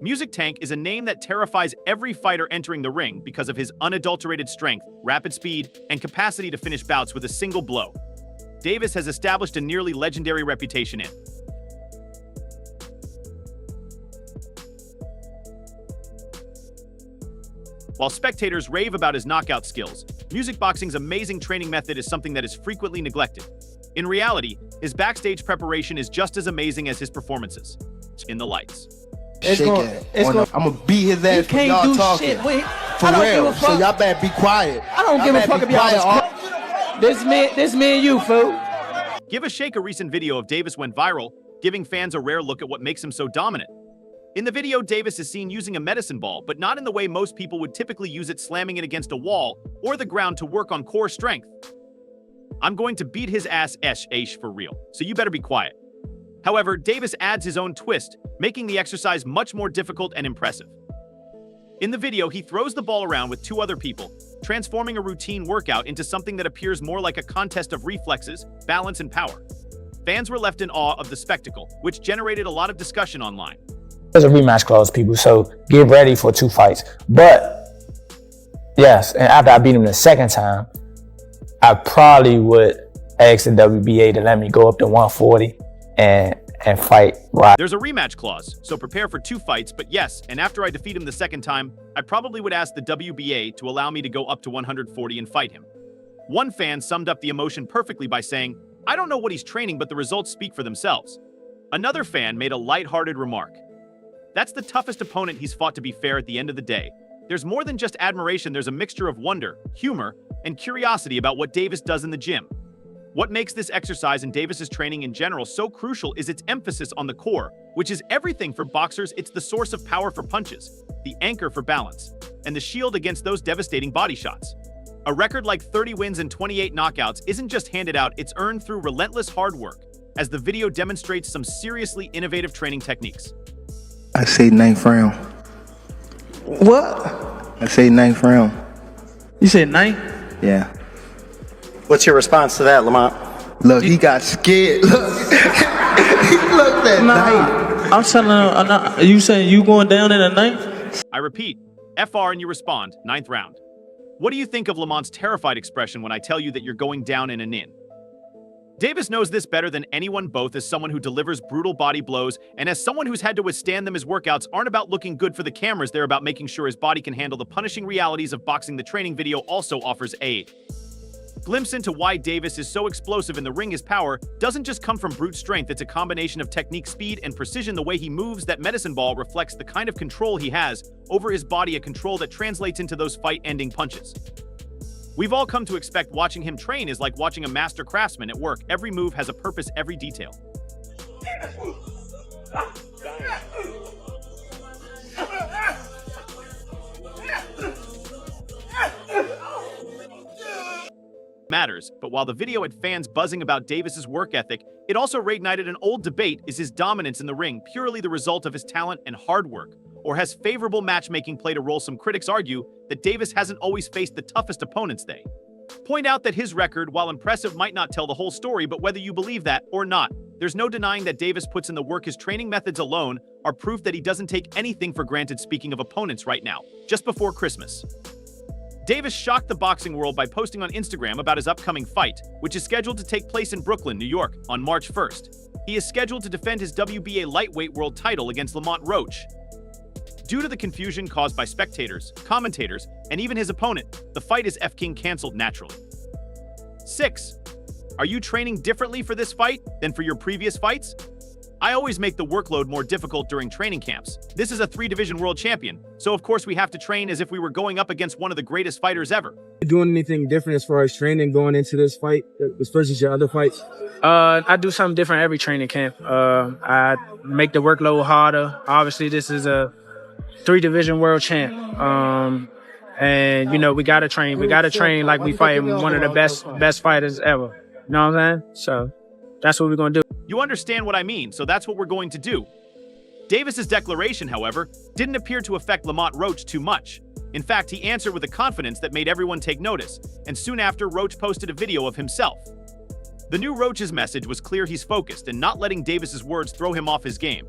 Music Tank is a name that terrifies every fighter entering the ring because of his unadulterated strength, rapid speed, and capacity to finish bouts with a single blow. Davis has established a nearly legendary reputation in While spectators rave about his knockout skills, music boxing's amazing training method is something that is frequently neglected. In reality, his backstage preparation is just as amazing as his performances. In the lights. I'm gonna beat his ass for y'all talking. Shit. Wait, for real. So y'all better be quiet. I don't give a fuck if y'all. This me and you, fool. Give a Shake, a recent video of Davis went viral, giving fans a rare look at what makes him so dominant. In the video, Davis is seen using a medicine ball, but not in the way most people would typically use it, slamming it against a wall or the ground to work on core strength. I'm going to beat his ass for real, so you better be quiet. However, Davis adds his own twist, making the exercise much more difficult and impressive. In the video, he throws the ball around with two other people, transforming a routine workout into something that appears more like a contest of reflexes, balance, and power. Fans were left in awe of the spectacle, which generated a lot of discussion online. There's a rematch clause, people, so get ready for 2 fights. But, yes, and after I beat him the second time, I probably would ask the WBA to let me go up to 140 and fight right. There's a rematch clause, so prepare for 2 fights, but yes, and after I defeat him the second time, I probably would ask the WBA to allow me to go up to 140 and fight him. One fan summed up the emotion perfectly by saying, "I don't know what he's training, but the results speak for themselves." Another fan made a lighthearted remark. "That's the toughest opponent he's fought, to be fair. At the end of the day, there's more than just admiration, there's a mixture of wonder, humor, and curiosity about what Davis does in the gym. What makes this exercise and Davis's training in general so crucial is its emphasis on the core, which is everything for boxers. It's the source of power for punches, the anchor for balance, and the shield against those devastating body shots. A record like 30 wins and 28 knockouts isn't just handed out, it's earned through relentless hard work, as the video demonstrates some seriously innovative training techniques." I say 9th round. What? I say 9th round. You said 9? Yeah. What's your response to that, Lamont? Look, he got scared. Look. He looked at 9. I'm telling you, you saying you going down in a 9th? I repeat, FR, and you respond, 9th round. What do you think of Lamont's terrified expression when I tell you that you're going down in an in? Davis knows this better than anyone, both as someone who delivers brutal body blows and as someone who's had to withstand them. His workouts aren't about looking good for the cameras, they're about making sure his body can handle the punishing realities of boxing. The training video also offers a glimpse into why Davis is so explosive in the ring. His power doesn't just come from brute strength, it's a combination of technique, speed, and precision. The way he moves that medicine ball reflects the kind of control he has over his body, a control that translates into those fight-ending punches. We've all come to expect watching him train is like watching a master craftsman at work. Every move has a purpose, every detail matters. But while the video had fans buzzing about Davis's work ethic, it also reignited an old debate: is his dominance in the ring purely the result of his talent and hard work, or has favorable matchmaking played a role? Some critics argue that Davis hasn't always faced the toughest opponents. They point out that his record, while impressive, might not tell the whole story. But whether you believe that or not, there's no denying that Davis puts in the work. His training methods alone are proof that he doesn't take anything for granted. Speaking of opponents, right now, just before Christmas, Davis shocked the boxing world by posting on Instagram about his upcoming fight, which is scheduled to take place in Brooklyn, New York, on March 1st. He is scheduled to defend his WBA lightweight world title against Lamont Roach. Due to the confusion caused by spectators, commentators, and even his opponent, the fight is canceled naturally. 6. Are you training differently for this fight than for your previous fights? I always make the workload more difficult during training camps. This is a 3-division world champion, so of course we have to train as if we were going up against one of the greatest fighters ever. Doing anything different as far as training going into this fight versus your other fights? I do something different every training camp. I make the workload harder. Obviously, this is a 3-division world champ. And, you know, we got to train. We got to train like we fighting one of the best fighters ever. You know what I'm saying? So that's what we're going to do. You understand what I mean, so that's what we're going to do. Davis's declaration, however, didn't appear to affect Lamont Roach too much. In fact, he answered with a confidence that made everyone take notice, and soon after, Roach posted a video of himself. The new Roach's message was clear: he's focused and not letting Davis's words throw him off his game.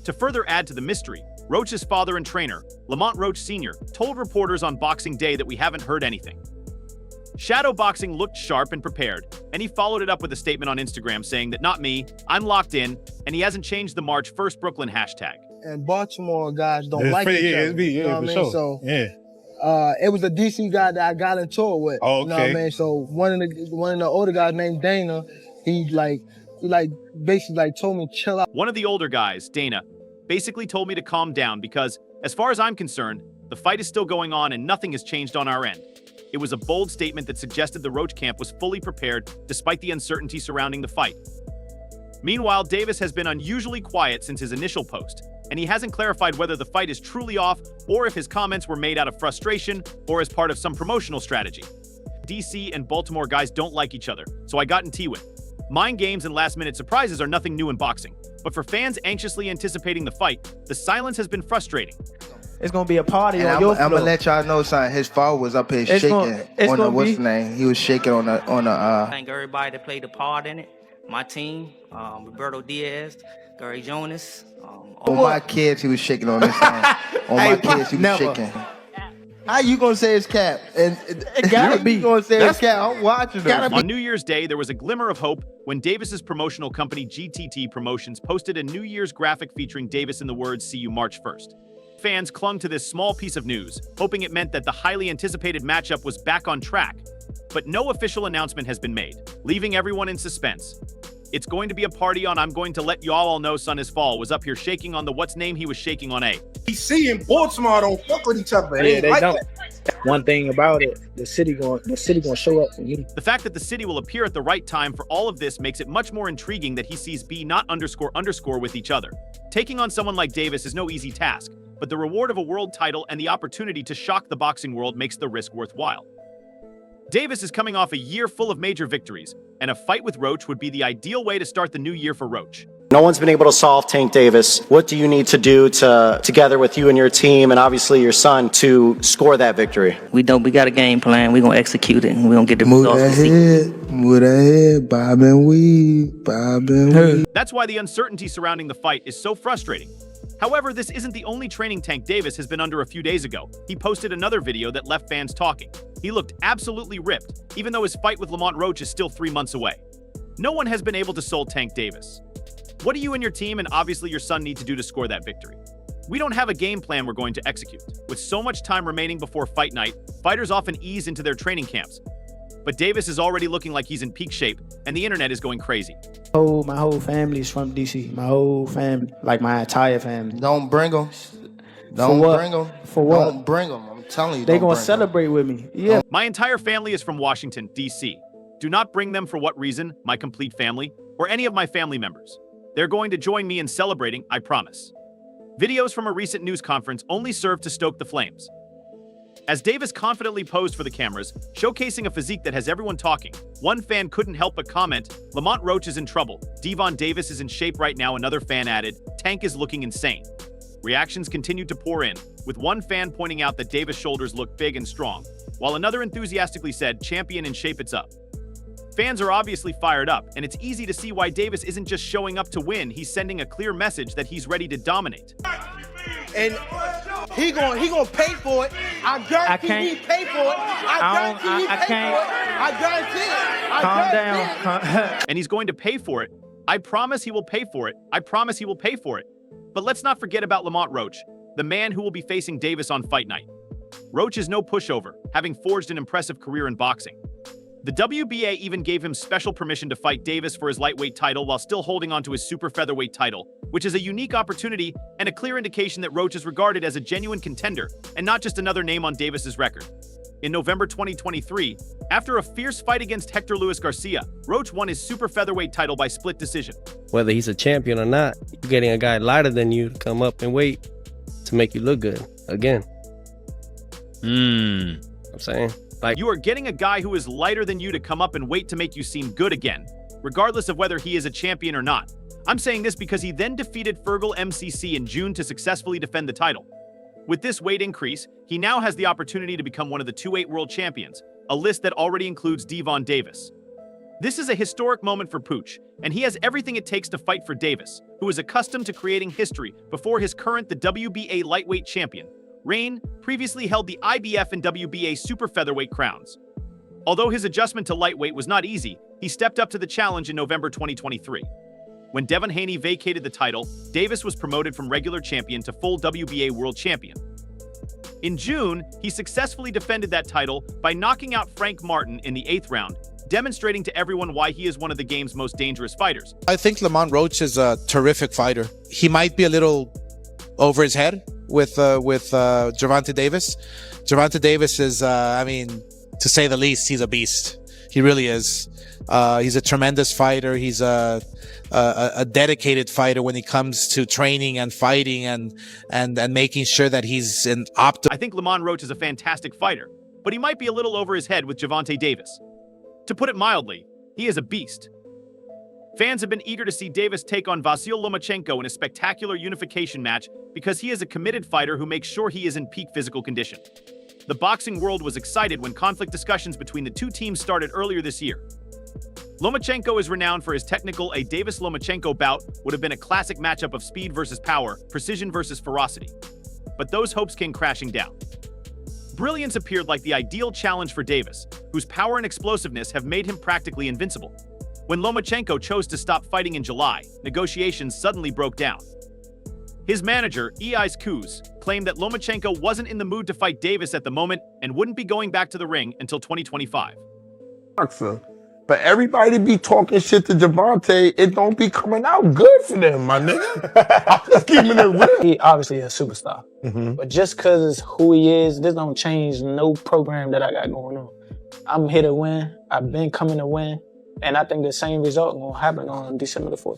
To further add to the mystery, Roach's father and trainer, Lamont Roach Sr., told reporters on Boxing Day that we haven't heard anything. Shadow Boxing looked sharp and prepared, and he followed it up with a statement on Instagram saying that not me, I'm locked in, and he hasn't changed the March 1st Brooklyn hashtag. And Baltimore guys don't like each other. You know what I mean? Sure. So Yeah. it was a DC guy that I got into it with. Oh, You know what I okay. mean? So one of the older guys named Dana, he basically told me chill out. One of the older guys, Dana, basically told me to calm down because, as far as I'm concerned, the fight is still going on and nothing has changed on our end. It was a bold statement that suggested the Roach camp was fully prepared despite the uncertainty surrounding the fight. Meanwhile, Davis has been unusually quiet since his initial post, and he hasn't clarified whether the fight is truly off or if his comments were made out of frustration or as part of some promotional strategy. DC and Baltimore guys don't like each other, so I got in tea with. Mind games and last-minute surprises are nothing new in boxing, but for fans anxiously anticipating the fight, the silence has been frustrating. It's gonna be a party And on I'm your gonna floor. let y'all know something. His father was up here shaking on the what's the name? He was shaking on the Thank everybody that played a part in it. My team, Roberto Diaz, Gary Jonas. on my kids. He was shaking on this thing. On my kids, he was shaking. How you gonna say it's cap? And It gotta be. You gonna say it's cap? I'm watching them. On New Year's Day, there was a glimmer of hope when Davis's promotional company GTT Promotions posted a New Year's graphic featuring Davis in the words "See you March 1st." Fans clung to this small piece of news, hoping it meant that the highly anticipated matchup was back on track. But no official announcement has been made, leaving everyone in suspense. It's going to be a party on I'm going to let y'all all know son is fall was up here shaking on the what's name he was shaking on A. DC and Baltimore don't fuck with each other. Yeah, they don't. One thing about it, the city gonna show up for you. The fact that the city will appear at the right time for all of this makes it much more intriguing that he sees B not __ with each other. Taking on someone like Davis is no easy task, but the reward of a world title and the opportunity to shock the boxing world makes the risk worthwhile. Davis is coming off a year full of major victories, and a fight with Roach would be the ideal way to start the new year for Roach. No one's been able to solve Tank Davis. What do you need to do together with you and your team and obviously your son to score that victory? We got a game plan. We're going to execute it, and we're going to get the Move results. ahead, bob and weave. That's why the uncertainty surrounding the fight is so frustrating. However, this isn't the only training Tank Davis has been under. A few days ago, he posted another video that left fans talking. He looked absolutely ripped, even though his fight with Lamont Roach is still 3 months away. No one has been able to solve Tank Davis. What do you and your team and obviously your son need to do to score that victory? We don't have a game plan we're going to execute. With so much time remaining before fight night, fighters often ease into their training camps. But Davis is already looking like he's in peak shape, and the internet is going crazy. My whole family is from DC. My whole family, like my entire family. Don't bring them. For what? Bring them. For what? Don't bring them. I'm telling you. They don't gonna bring 'em. celebrate with me. Yeah. My entire family is from Washington, D.C. Do not bring them for what reason, my complete family, or any of my family members. They're going to join me in celebrating, I promise. Videos from a recent news conference only serve to stoke the flames. As Davis confidently posed for the cameras, showcasing a physique that has everyone talking, one fan couldn't help but comment, "Lamont Roach is in trouble. Devon Davis is in shape right now." Another fan added, "Tank is looking insane." Reactions continued to pour in, with one fan pointing out that Davis' shoulders look big and strong, while another enthusiastically said, "Champion in shape, it's up." Fans are obviously fired up, and it's easy to see why Davis isn't just showing up to win, he's sending a clear message that he's ready to dominate. And he gonna pay for it. I guarantee he pay for it. I guarantee he pay for it. I guarantee it. Calm down. And he's going to pay for it. I promise he will pay for it. I promise he will pay for it. But let's not forget about Lamont Roach, the man who will be facing Davis on fight night. Roach is no pushover, having forged an impressive career in boxing. The WBA even gave him special permission to fight Davis for his lightweight title while still holding onto his super featherweight title, which is a unique opportunity and a clear indication that Roach is regarded as a genuine contender and not just another name on Davis's record. In November 2023, after a fierce fight against Hector Luis Garcia, Roach won his super featherweight title by split decision. Whether he's a champion or not, you're getting a guy lighter than you to come up and weight to make you look good again. I'm saying, like, you are getting a guy who is lighter than you to come up and weight to make you seem good again, regardless of whether he is a champion or not. I'm saying this because he then defeated Fergal MCC in June to successfully defend the title. With this weight increase, he now has the opportunity to become one of the 2-8 world champions, a list that already includes Devon Davis. This is a historic moment for Pooch, and he has everything it takes to fight for Davis, who is accustomed to creating history before his current the WBA lightweight champion. Rain previously held the IBF and WBA super featherweight crowns. Although his adjustment to lightweight was not easy, he stepped up to the challenge in November 2023. When Devin Haney vacated the title, Davis was promoted from regular champion to full WBA world champion. In June, he successfully defended that title by knocking out Frank Martin in the 8th round, demonstrating to everyone why he is one of the game's most dangerous fighters. I think Lamont Roach is a terrific fighter. He might be a little over his head with Gervonta Davis. Gervonta Davis is, I mean, to say the least, he's a beast. He really is. He's a tremendous fighter. He's a dedicated fighter when it comes to training and fighting and making sure that he's in optimal. I think Lamont Roach is a fantastic fighter, but he might be a little over his head with Gervonta Davis. To put it mildly, he is a beast. Fans have been eager to see Davis take on Vasyl Lomachenko in a spectacular unification match because he is a committed fighter who makes sure he is in peak physical condition. The boxing world was excited when conflict discussions between the two teams started earlier this year. Lomachenko is renowned for his technical. A Davis-Lomachenko bout would have been a classic matchup of speed versus power, precision versus ferocity. But those hopes came crashing down. Brilliance appeared like the ideal challenge for Davis, whose power and explosiveness have made him practically invincible. When Lomachenko chose to stop fighting in July, negotiations suddenly broke down. His manager, Eis Kuz, claimed that Lomachenko wasn't in the mood to fight Davis at the moment and wouldn't be going back to the ring until 2025. But everybody be talking shit to Gervonta, it don't be coming out good for them, my nigga. I'm just keeping it real. He obviously a superstar. But just because it's who he is, this don't change no program that I got going on. I'm here to win. I've been coming to win. And I think the same result gonna happen on December the 14th.